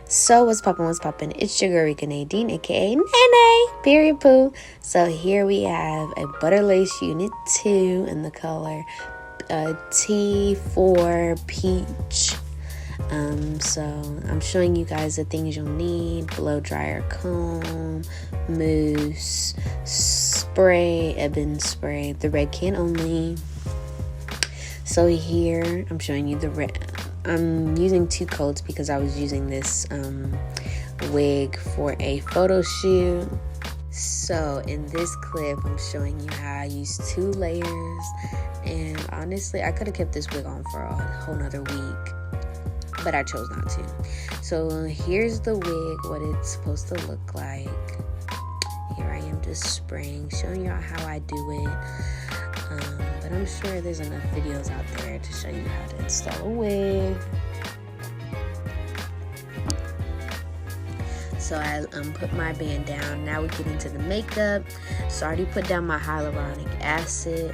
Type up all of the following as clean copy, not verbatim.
So what's poppin'? It's your girl Rica Nadine, aka Nene, period poo. So here we have a Butter Lace Unit 2 in the color T4 Peach. So I'm showing you guys the things you'll need: blow dryer comb, mousse, spray, ebon spray, the red can only. So here I'm showing you the red. I'm using 2 coats because I was using this wig for a photo shoot. So in this clip, I'm showing you how I use 2 layers. And honestly, I could have kept this wig on for a whole nother week, but I chose not to. So here's the wig, what it's supposed to look like. Here I am just spraying, showing y'all how I do it. But I'm sure there's enough videos out there to show you how to install a wig. So I put my band down. Now we get into the makeup. So I already put down my hyaluronic acid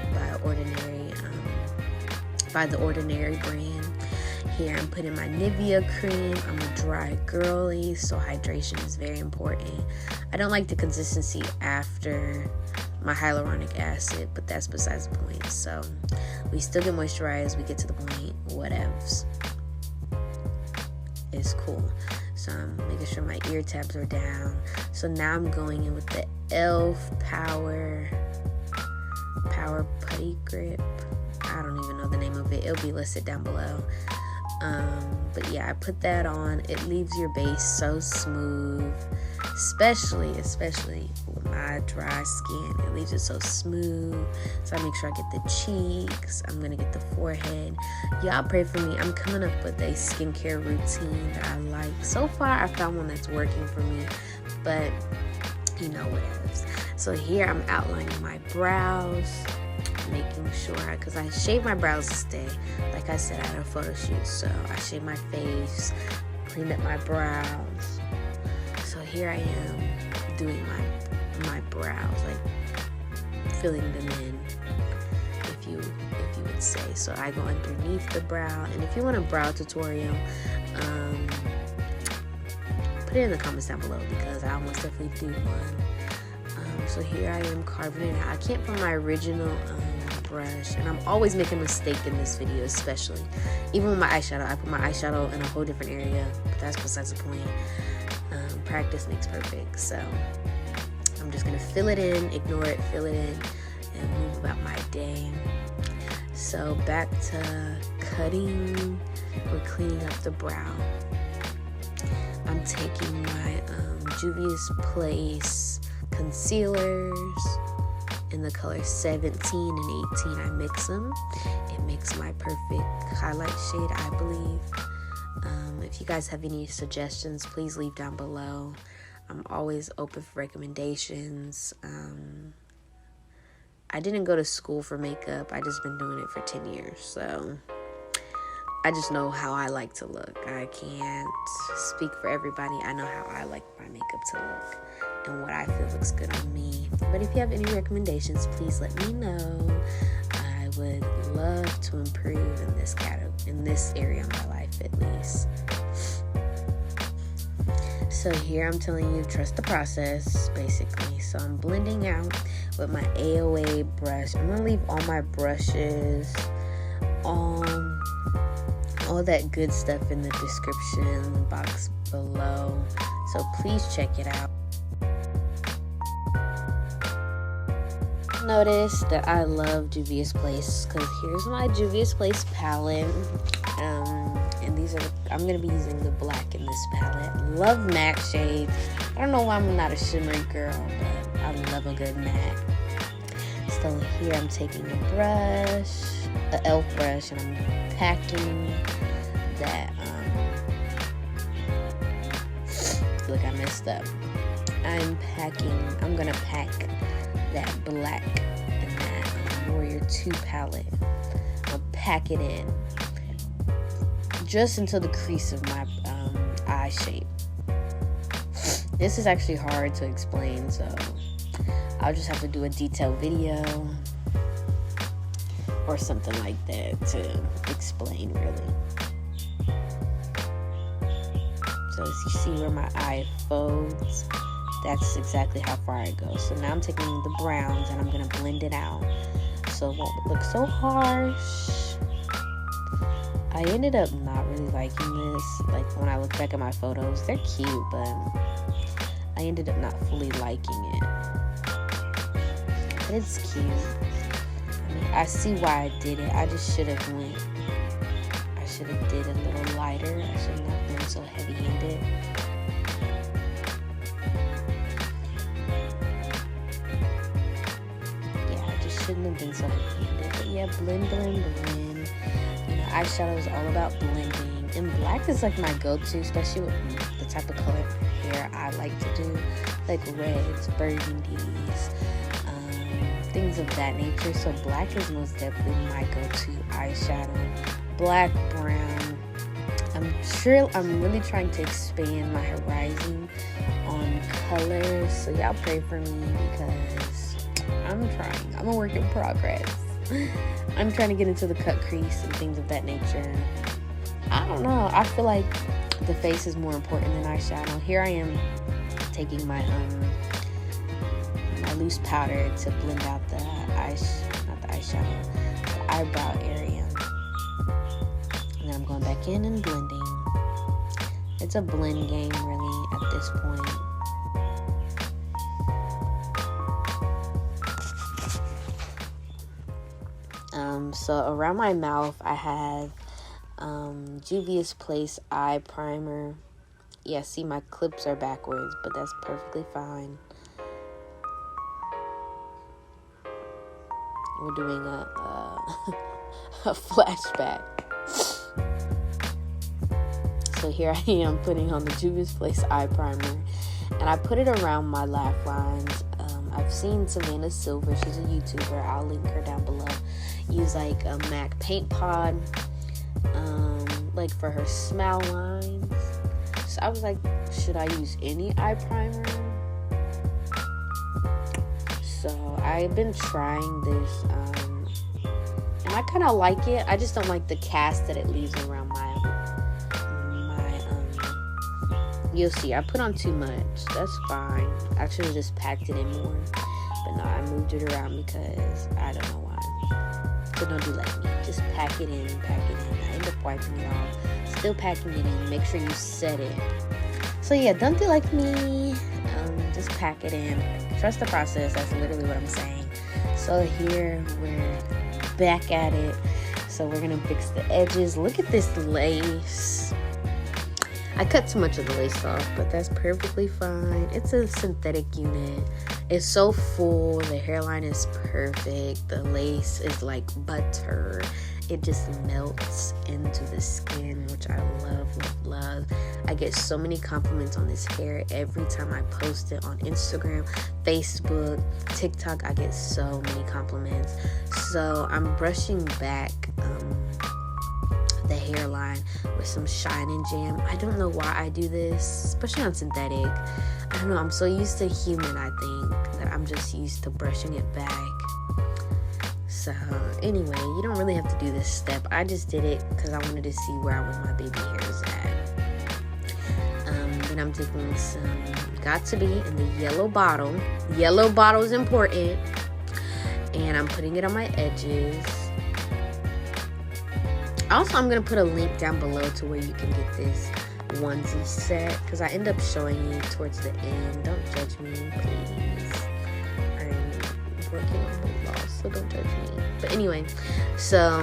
by the Ordinary brand. Here I'm putting my Nivea cream. I'm a dry girly, so hydration is very important. I don't like the consistency after my hyaluronic acid, but that's besides the point. So we still get moisturized, we get to the point, whatevs. It's cool. So I'm making sure my ear tabs are down. So now I'm going in with the e.l.f. Power Putty Grip. I don't even know the name of it. It'll be listed down below. But yeah, I put that on. It leaves your base so smooth, especially with my dry skin. It leaves it so smooth. So I make sure I get the cheeks. I'm gonna get the forehead. Y'all pray for me. I'm coming up with a skincare routine that I like. So far, I found one that's working for me, but you know what else. So here I'm outlining my brows, making sure, because I shave my brows to stay. Like I said, I had a photo shoot, so I shaved my face, cleaned up my brows. So here I am doing my brows, like filling them in, if you would say. So I go underneath the brow, and if you want a brow tutorial, put it in the comments down below, because I almost definitely do one. So here I am carving it out. I can't find my original brush, and I'm always making a mistake in this video, especially even with my eyeshadow. I put my eyeshadow in a whole different area, but that's besides the point. Practice makes perfect. So I'm just gonna fill it in, ignore it, fill it in, and move about my day. So back to cutting. We're cleaning up the brow. I'm taking my Juvia's Place concealers in the color 17 and 18. I mix them. It makes my perfect highlight shade, I believe. If you guys have any suggestions, please leave down below. I'm always open for recommendations. I didn't go to school for makeup. I just been doing it for 10 years, so I just know how I like to look. I can't speak for everybody. I know how I like my makeup to look and what I feel looks good on me. But if you have any recommendations, please let me know. I would love to improve in this area of my life, at least. So here I'm telling you, trust the process, basically. So I'm blending out with my AOA brush. I'm gonna leave all my brushes, all that good stuff in the description box below. So please check it out. Notice that I love Juvia's Place, because here's my Juvia's Place palette. And these are I'm gonna be using the black in this palette. Love matte shades. I don't know why I'm not a shimmery girl, but I love a good matte. So here I'm taking a brush, an e.l.f. brush, and I'm packing that. Look, I messed up. I'm gonna pack that black in that Warrior 2 palette. I'll pack it in just until the crease of my eye shape. This is actually hard to explain, so I'll just have to do a detailed video or something like that to explain, really. So as you see where my eye folds, that's exactly how far I go. So now I'm taking the browns and I'm going to blend it out so it won't look so harsh. I ended up not really liking this. Like, when I look back at my photos, they're cute, but I ended up not fully liking it. But it's cute. I mean, I see why I did it. I just should have did a little lighter. I should not have been so heavy-handed. Yeah, I just shouldn't have been so heavy-handed. But yeah, blend, blend, blend. You know, eyeshadow is all about blending. And black is like my go-to, especially with the type of color hair I like to do. Like reds, burgundies, things of that nature. So black is most definitely my go-to eyeshadow. Black, brown. I'm really trying to expand my horizon on colors. So y'all pray for me because I'm trying. I'm a work in progress. I'm trying to get into the cut crease and things of that nature. I don't know. I feel like the face is more important than eyeshadow. Here I am taking my my loose powder to blend out the eyebrow area. And then I'm going back in and blending. It's a blend game really at this point. So around my mouth I have Juvia's Place eye primer. Yeah, see, my clips are backwards, but that's perfectly fine. We're doing a flashback. So here I am putting on the Juvia's Place eye primer, and I put it around my laugh lines. I've seen Savannah Silver, she's a YouTuber, I'll link her down below, use like a MAC paint pod, like for her smile lines. So I was like, should I use any eye primer? So I've been trying this, and I kind of like it. I just don't like the cast that it leaves around my you'll see, I put on too much. That's fine. I should have just packed it in more. But no, I moved it around because I don't know why. So don't do like me. Just pack it in, pack it in. I end up wiping it off. Still packing it in. Make sure you set it. So yeah, don't do like me. Just pack it in. Trust the process. That's literally what I'm saying. So here we're back at it. So we're going to fix the edges. Look at this lace. I cut too much of the lace off, but that's perfectly fine. It's a synthetic unit. It's so full. The hairline is perfect. The lace is like butter. It just melts into the skin, which I love. I get so many compliments on this hair every time I post it on Instagram, Facebook, TikTok. I get so many compliments. So I'm brushing back the hairline with some Shine and Jam. I don't know why I do this, especially on synthetic. I don't know, I'm so used to human, I think, that I'm just used to brushing it back. So anyway, you don't really have to do this step. I just did it because I wanted to see where I want my baby hairs at. Then I'm taking some Got To Be in the yellow bottle. Yellow bottle is important. And I'm putting it on my edges. Also, I'm going to put a link down below to where you can get this onesie set, because I end up showing you towards the end. Don't judge me, please. I'm working on the law, so don't judge me. But anyway, so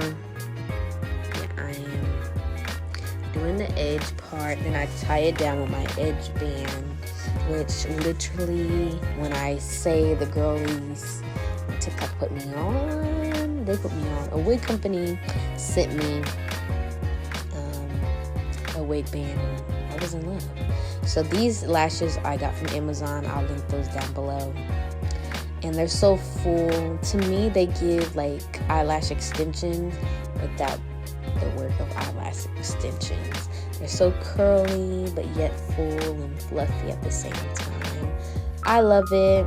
yeah, I am doing the edge part. Then I tie it down with my edge band, which literally, when I say the girlies on TikTok put me on, they put me on. A wig company sent me a wig band, and I was in love. So these lashes I got from Amazon. I'll link those down below. And they're so full. To me, they give like eyelash extensions without the work of eyelash extensions. They're so curly, but yet full and fluffy at the same time. I love it.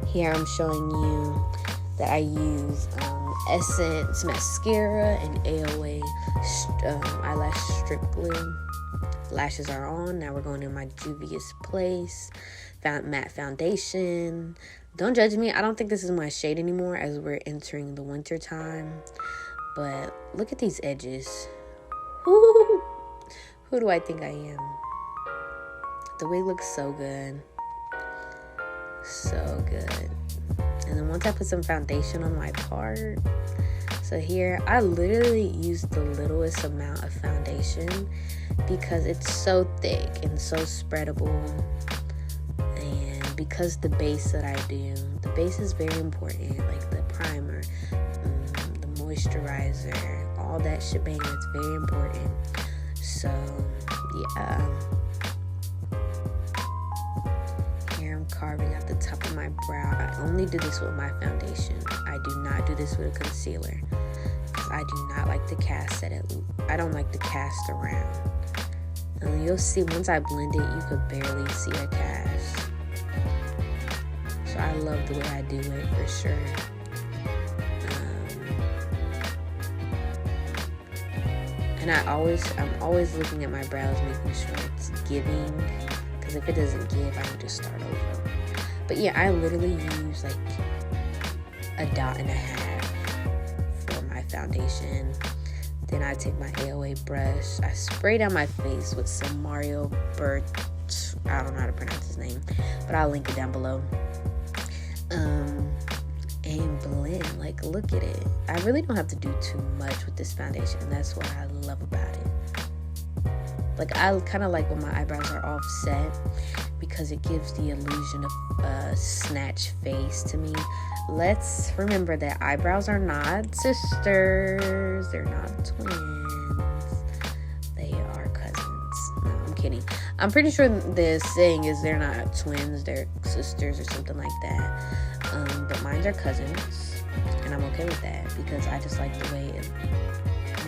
Here I'm showing you that I use Essence mascara and AOA eyelash strip glue. lashes are on. Now we're going in my Juvia's Place matte foundation. Don't judge me. I don't think this is my shade anymore as we're entering the winter time. But look at these edges. Woo! Who do I think I am? The wig looks so good. So good. And then once I put some foundation on my part, so here I literally use the littlest amount of foundation because it's so thick and so spreadable. And because the base that I do, the base is very important, like the primer, the moisturizer, all that shebang is very important. So yeah, here I'm carving out the top of my brow. I only do this with my foundation. I do not do this with a concealer because I do not like to cast it. I don't like to cast around. And you'll see once I blend it, you could barely see a cast. So I love the way I do it for sure. And I'm always looking at my brows, making sure it's giving. Because if it doesn't give, I need to start over. But yeah, I literally use like a dot and a half for my foundation. Then I take my AOA brush. I spray down my face with some Mario Burt. I don't know how to pronounce his name, but I'll link it down below. And blend. Like, look at it. I really don't have to do too much with this foundation. That's what I love about it. Like, I kind of like when my eyebrows are offset because it gives the illusion of a snatch face to me. Let's remember that eyebrows are not sisters. They're not twins. They are cousins. No, I'm kidding. I'm pretty sure the saying is they're not twins. They're sisters or something like that. But mine are cousins. And I'm okay with that because I just like the way it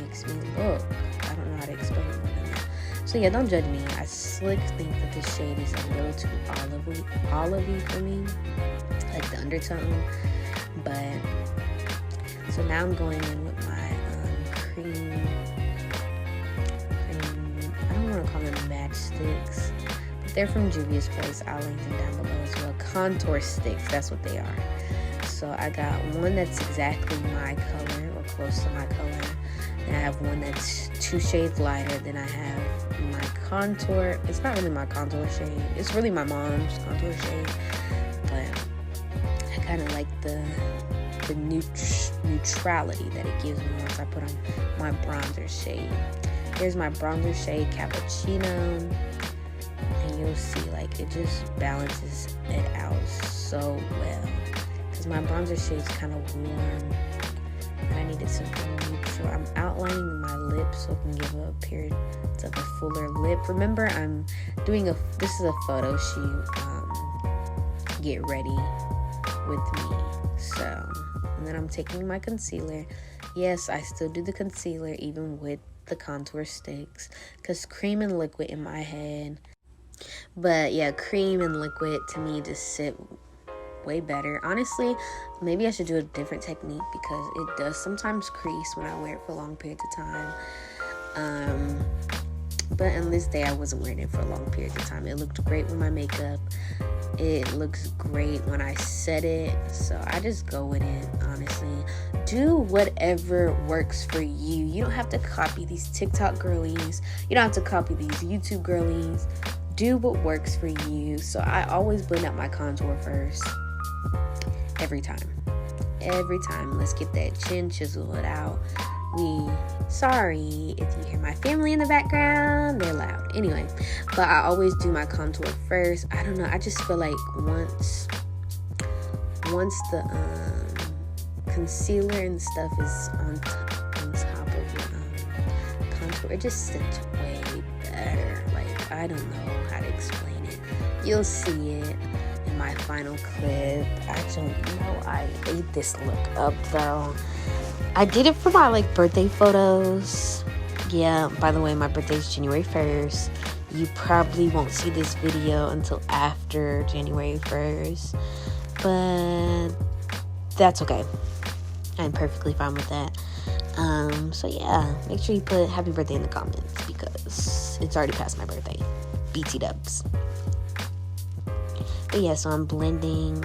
makes me look. I don't know how to explain it more than that. So yeah, don't judge me. I slick think that this shade is a little too olivey for me, like the undertone. But so now I'm going in with my cream. I don't want to call them matchsticks, but they're from Juvia's Place. I'll link them down below as well. Contour sticks, that's what they are. So I got one that's exactly my color or close to my color. And I have one that's 2 shades lighter. Then I have my contour. It's not really my contour shade. It's really my mom's contour shade. But I kind of like the neutrality that it gives me once I put on my bronzer shade. Here's my bronzer shade, Cappuccino. And you'll see, like, it just balances it out so well. Because my bronzer shade's kind of warm. And I needed something neutral. I'm outlining my lips so it can give a appearance of a fuller lip. Remember, I'm doing this is a photo shoot. Get ready with me. So, and then I'm taking my concealer. Yes, I still do the concealer even with the contour sticks. Because cream and liquid in my head. But yeah, cream and liquid to me just sit way better. Honestly, maybe I should do a different technique because it does sometimes crease when I wear it for long periods of time. But on this day I wasn't wearing it for a long period of time. It looked great with my makeup. It looks great when I set it. So I just go with it, honestly. Do whatever works for you. You don't have to copy these TikTok girlies. You don't have to copy these YouTube girlies. Do what works for you. So I always blend out my contour first. Every time. Let's get that chin chiseled out. Sorry if you hear my family in the background, they're loud. Anyway, but I always do my contour first. I don't know, I just feel like once the concealer and stuff is on top of your contour, it just sits way better. Like, I don't know how to explain it. You'll see it in my final clip. I don't know, I ate this look up though. I did it for my birthday photos. Yeah, by the way, my birthday's January 1st. You probably won't see this video until after January 1st. But that's okay. I'm perfectly fine with that. So yeah, make sure you put happy birthday in the comments because it's already past my birthday. BT dubs. But yeah, so I'm blending.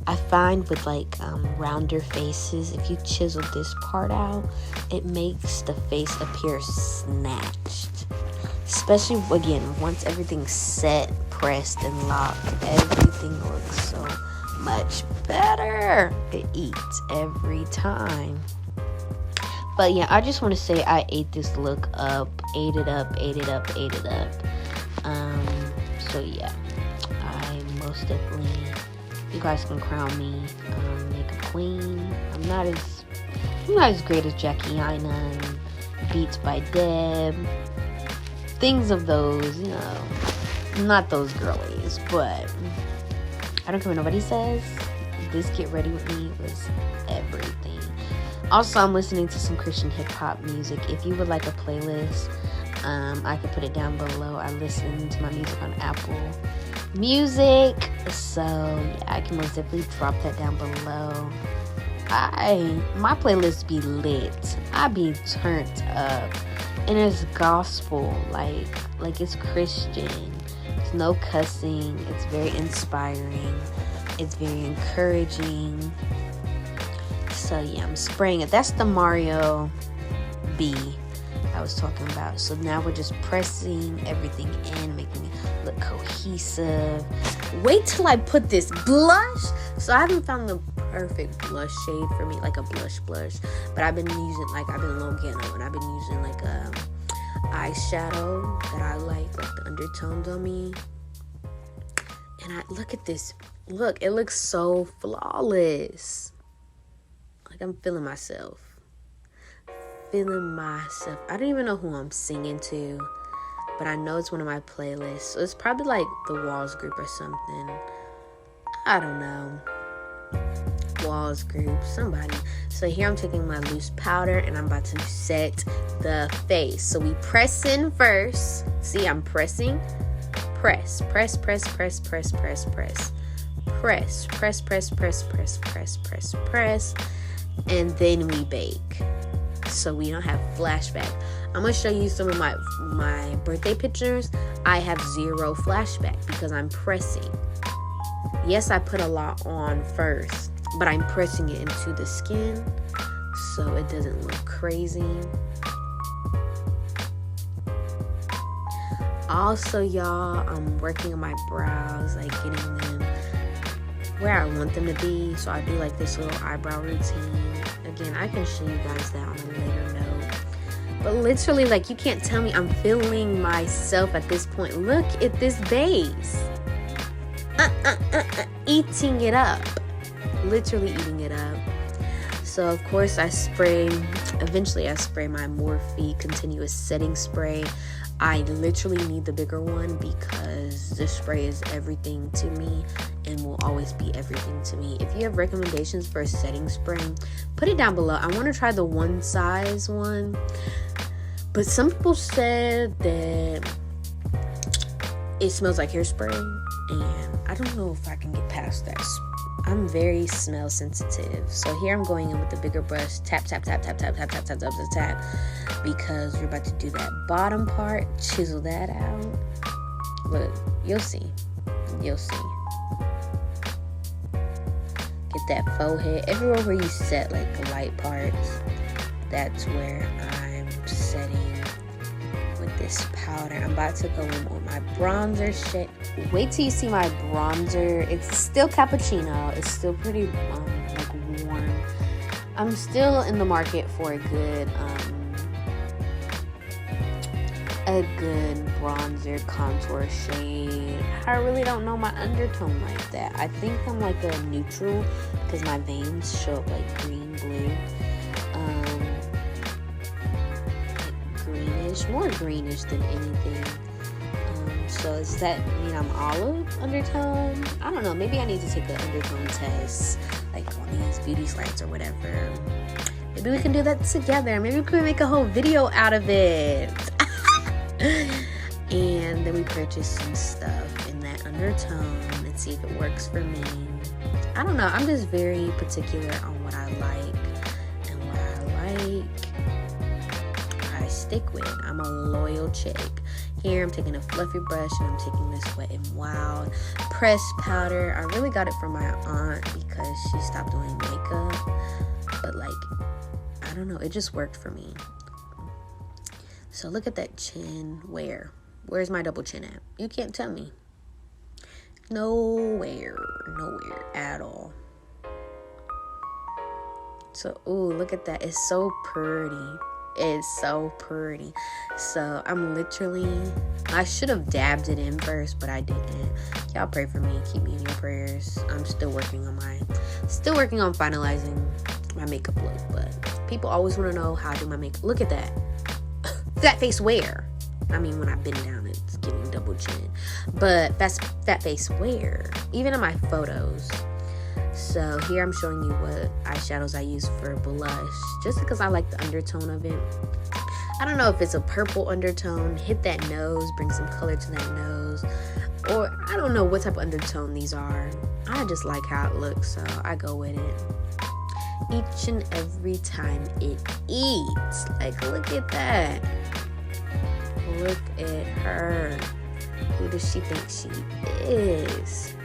I find with like rounder faces, if you chisel this part out, it makes the face appear snatched. Especially, again, once everything's set, pressed, and locked, everything looks so much better. It eats every time. But yeah, I just want to say I ate this look up, ate it up. So yeah, I most definitely, you guys can crown me makeup queen. I'm not as great as Jackie Aina and Beats by Deb. Things of those, you know, not those girlies, but I don't care what nobody says. This Get Ready With Me was everything. Also, I'm listening to some Christian hip-hop music. If you would like a playlist, I could put it down below. I listen to my music on Apple Music, so yeah, I can most definitely drop that down below. My playlist be lit. I be turned up, and it's gospel, like it's Christian. There's no cussing. It's very inspiring. It's very encouraging. So yeah, I'm spraying it. That's the Mario B I was talking about. So now we're just pressing everything in, making it look cohesive. Wait till I put this blush. So I haven't found the perfect blush shade for me, like a blush, but I've been using, like, I've been a little ghetto, and I've been using like a eyeshadow that I like the undertones on me. And I look at this. Look, it looks so flawless. Like, I'm feeling myself. I don't even know who I'm singing to, but I know it's one of my playlists. So it's probably like the Walls group or something. I don't know. Walls group, somebody. So here I'm taking my loose powder and I'm about to set the face. So we press in first. See, I'm pressing. Press. And then we bake. So we don't have flashback. I'm gonna show you some of my birthday pictures. I have 0 flashback because I'm pressing. Yes, I put a lot on first, but I'm pressing it into the skin so it doesn't look crazy. Also, y'all, I'm working on my brows, like getting them where I want them to be. So I do like this little eyebrow routine. Again, I can show you guys that on a later note. But literally, like, you can't tell me I'm feeling myself at this point. Look at this base. Eating it up. Literally eating it up. So, of course, eventually I spray my Morphe Continuous Setting Spray. I literally need the bigger one because this spray is everything to me and will always be everything to me. If you have recommendations for a setting spray, put it down below. I want to try the one size one, but some people said that it smells like hairspray, and I don't know if I can get past that. I'm very smell sensitive. So here I'm going in with the bigger brush. Tap, because we're about to do that bottom part. Chisel that out. Look, you'll see. Get that forehead. Everywhere where you set like the light parts, that's where I'm setting with this powder. I'm about to go in with my bronzer shade. Wait till you see my bronzer. It's still cappuccino. It's still pretty like warm. I'm still in the market for a good bronzer contour shade. I really don't know my undertone like that. I think I'm like a neutral because my veins show up like green, blue, like greenish, more greenish than anything. So does that mean I'm olive undertone? I don't know. Maybe I need to take the undertone test, like on these beauty sites or whatever. Maybe we can do that together. Maybe we can make a whole video out of it. And then we purchase some stuff in that undertone and see if it works for me. I don't know. I'm just very particular on what I like, and what I like, I stick with. I'm a loyal chick. Here I'm taking a fluffy brush and I'm taking this Wet n Wild pressed powder. I really got it from my aunt because she stopped doing makeup. But like, I don't know, it just worked for me. So look at that chin. Where's my double chin at? You can't tell me. Nowhere at all. So, ooh, look at that. It's so pretty. It's so pretty. So I'm literally, I should have dabbed it in first, but I didn't. Y'all pray for me. Keep me in your prayers. I'm still working on finalizing my makeup look. But people always want to know how I do my makeup. Look at that. Fat face where? I mean, when I bend down, it's getting double chin. But that's fat face where? Even in my photos. So here I'm showing you what eyeshadows I use for blush, just because I like the undertone of it. I don't know if it's a purple undertone. Hit that nose, bring some color to that nose, or I don't know what type of undertone these are. I just like how it looks, so I go with it each and every time it eats. Like, look at that. Look at her. Who does she think she is?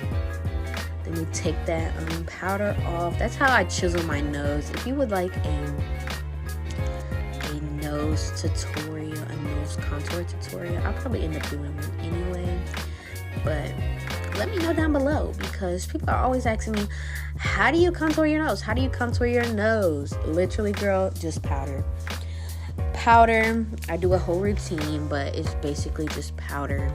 Then we take that powder off. That's how I chisel my nose. If you would like a nose tutorial, a nose contour tutorial, I'll probably end up doing one anyway. But let me know down below, because people are always asking me, how do you contour your nose? How do you contour your nose? Literally, girl, just powder. Powder. I do a whole routine, but it's basically just powder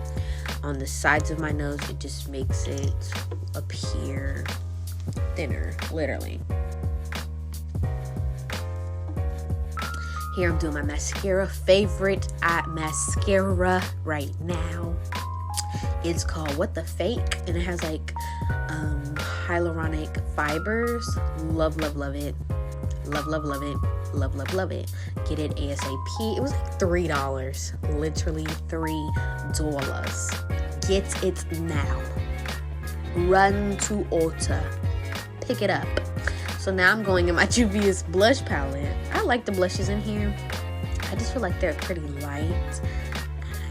on the sides of my nose. It just makes it appear thinner, literally. Here I'm doing my mascara. Favorite mascara right now. It's called What the Fake, and it has like hyaluronic fibers. Love it. Love it. Love it. Get it ASAP. It was like $3. Literally $3. Get it now. Run to Ulta. Pick it up. So now I'm going in my Juvia's blush palette. I like the blushes in here. I just feel like they're pretty light.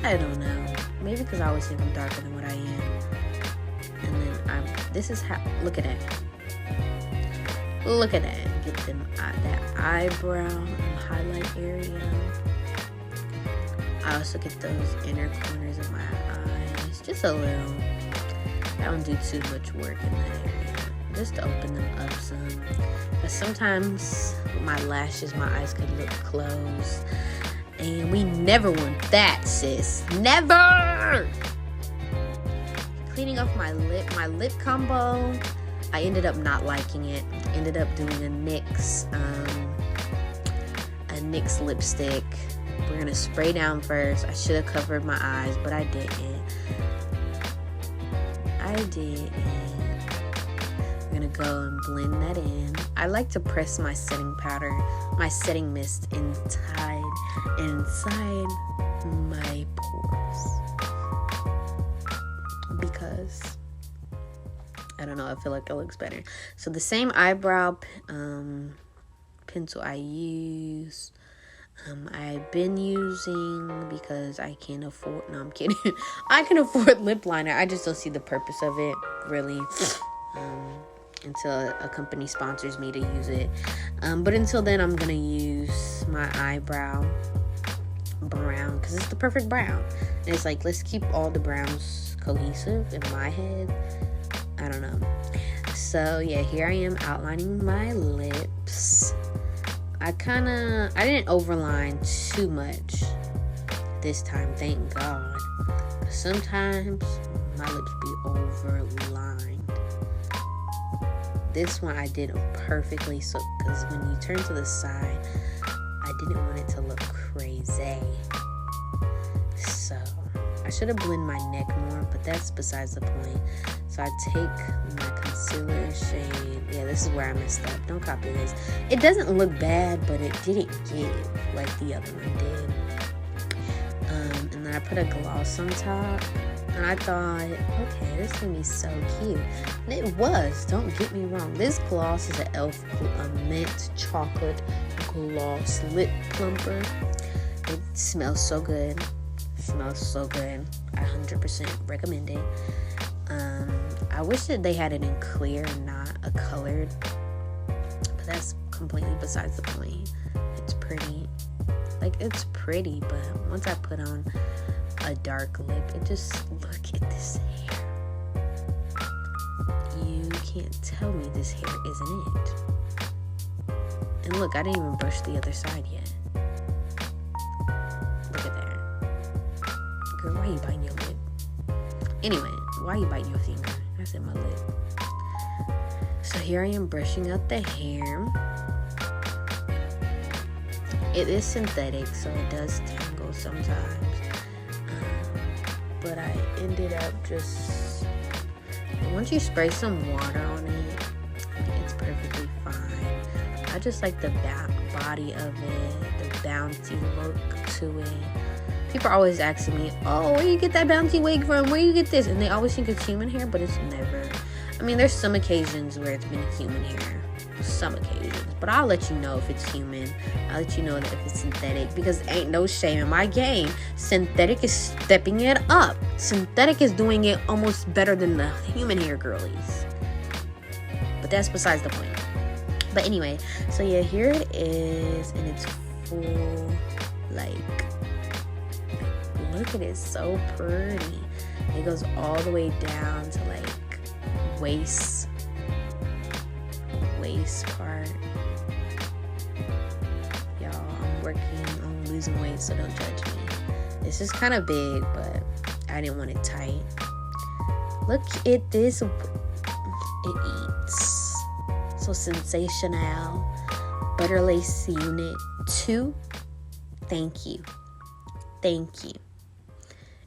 I don't know. Maybe because I always think I'm darker than what I am. And then this is how, look at that. Look at that. Get them that eyebrow and highlight area. I also get those inner corners of my eyes. Just a little. I don't do too much work in that area. Just to open them up some. But sometimes with my lashes, my eyes could look closed. And we never want that, sis. Never! Cleaning off my lip combo. I ended up not liking it. Ended up doing a NYX lipstick. We're gonna spray down first. I should have covered my eyes, but I didn't. I'm gonna go and blend that in. I like to press my setting powder, my setting mist inside my pores, because I don't know, I feel like it looks better. So the same eyebrow pencil I use, I've been using because I can't afford, no, I'm kidding. I can afford lip liner. I just don't see the purpose of it, really, until a company sponsors me to use it. But until then, I'm going to use my eyebrow brown, because it's the perfect brown. And it's like, let's keep all the browns cohesive in my head. I don't know. So yeah, here I am outlining my lips. I didn't overline too much this time, thank God. Sometimes my lips be overlined. This one I did perfectly, so because when you turn to the side, I didn't want it to look crazy. So I should have blended my neck more, but that's besides the point. So I take my concealer shade. Yeah, this is where I messed up. Don't copy this. It doesn't look bad, but it didn't get like the other one did. And then I put a gloss on top. And I thought, okay, this is going to be so cute. And it was. Don't get me wrong. This gloss is an e.l.f. mint chocolate gloss lip plumper. It smells so good. smells so good. I 100% recommend it. I wish that they had it in clear and not a colored, but that's completely besides the point. It's pretty. Like, it's pretty, but once I put on a dark lip, it just, look at this hair. You can't tell me this hair isn't it. And look, I didn't even brush the other side yet. Look at that. Girl, why you biting your lip? Anyway, why you biting your finger? I said my lip. So here I am brushing out the hair. It is synthetic, so it does tangle sometimes. But I ended up just... Once you spray some water on it, it's perfectly fine. I just like the body of it, the bouncy look to it. People are always asking me, oh, where you get that bouncy wig from? Where you get this? And they always think it's human hair, but it's never. I mean, there's some occasions where it's been human hair. Some occasions. But I'll let you know if it's human. I'll let you know that if it's synthetic, because ain't no shame in my game. Synthetic is stepping it up. Synthetic is doing it almost better than the human hair girlies. But that's besides the point. But anyway, so yeah, here it is, and it's full, like, look at it, so pretty. It goes all the way down to like waist part. Y'all, I'm working on losing weight, so don't judge me. This is kind of big, but I didn't want it tight. Look at this. It eats. So Sensationnel Butter Lace Unit 2. Thank you.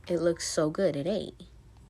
It looks so good. It ate.